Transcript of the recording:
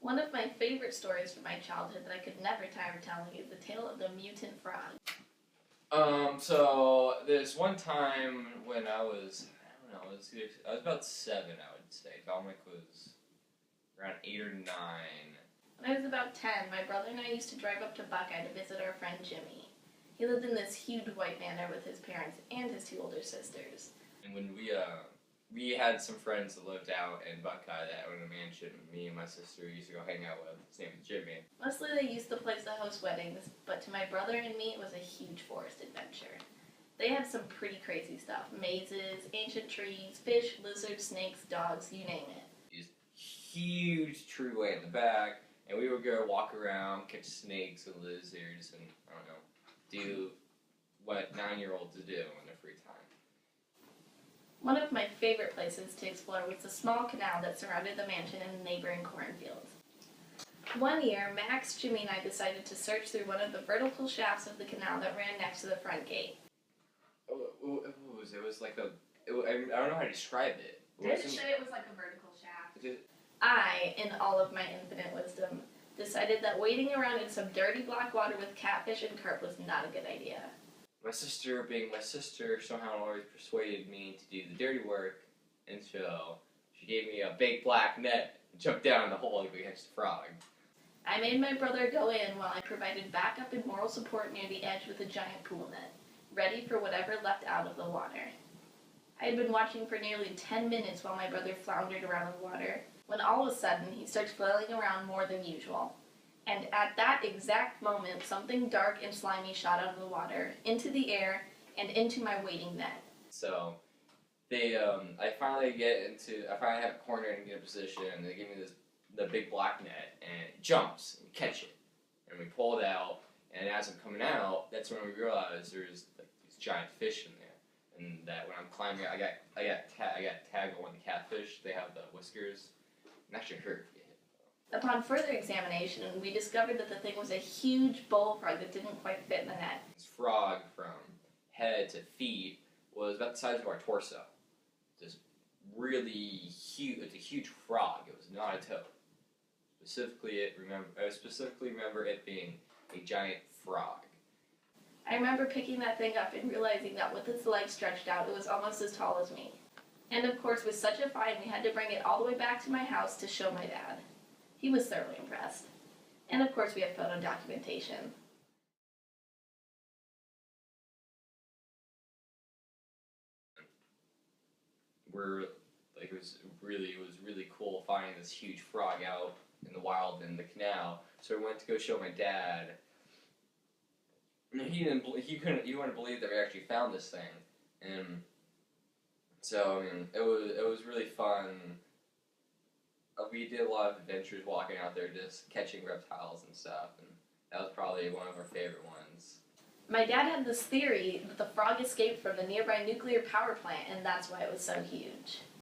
One of my favorite stories from my childhood that I could never tire of telling is the tale of the mutant frog. So this one time when I was, I don't know, I was about 7, I would say. Dominic was around 8 or 9. When I was about 10, my brother and I used to drive up to Buckeye to visit our friend Jimmy. He lived in this huge white manor with his parents and his 2 older sisters. And when we had some friends that lived out in Buckeye that owned a mansion. Me and my sister used to go hang out with. His name was Jimmy. Mostly they used the place to host weddings, but to my brother and me it was a huge forest adventure. They had some pretty crazy stuff. Mazes, ancient trees, fish, lizards, snakes, dogs, you name it. These huge treeway in the back, and we would go walk around, catch snakes and lizards, and I don't know, do what 9-year-olds do in their free time. One of my favorite places to explore was the small canal that surrounded the mansion and the neighboring cornfields. One year, Max, Jimmy, and I decided to search through one of the vertical shafts of the canal that ran next to the front gate. It was like I don't know how to describe it. Did it say it was like a vertical shaft? I, in all of my infinite wisdom, decided that wading around in some dirty black water with catfish and carp was not a good idea. My sister, being my sister, somehow always persuaded me to do the dirty work, and so she gave me a big black net and jumped down in the hole against the frog. I made my brother go in while I provided backup and moral support near the edge with a giant pool net, ready for whatever left out of the water. I had been watching for nearly 10 minutes while my brother floundered around in the water, when all of a sudden he starts flailing around more than usual. And at that exact moment, something dark and slimy shot out of the water, into the air, and into my waiting net. So, I finally have a corner and get a position, and they give me the big black net, and it jumps, and we catch it. And we pull it out, and as I'm coming out, that's when we realize there's like these giant fish in there. And that when I'm climbing, I got tagged on the catfish. They have the whiskers. It actually hurt if you hit them. Upon further examination, we discovered that the thing was a huge bullfrog that didn't quite fit in the net. This frog, from head to feet, was about the size of our torso. Just really huge. It's a huge frog. It was not a toad. I specifically remember it being a giant frog. I remember picking that thing up and realizing that with its legs stretched out, it was almost as tall as me. And of course, with such a find, we had to bring it all the way back to my house to show my dad. He was thoroughly impressed. And of course, we have photo documentation. It was really cool finding this huge frog out in the wild in the canal. So we went to go show my dad. And he wouldn't believe that we actually found this thing. And so I mean, it was really fun. We did a lot of adventures walking out there, just catching reptiles and stuff, and that was probably one of our favorite ones. My dad had this theory that the frog escaped from the nearby nuclear power plant, and that's why it was so huge.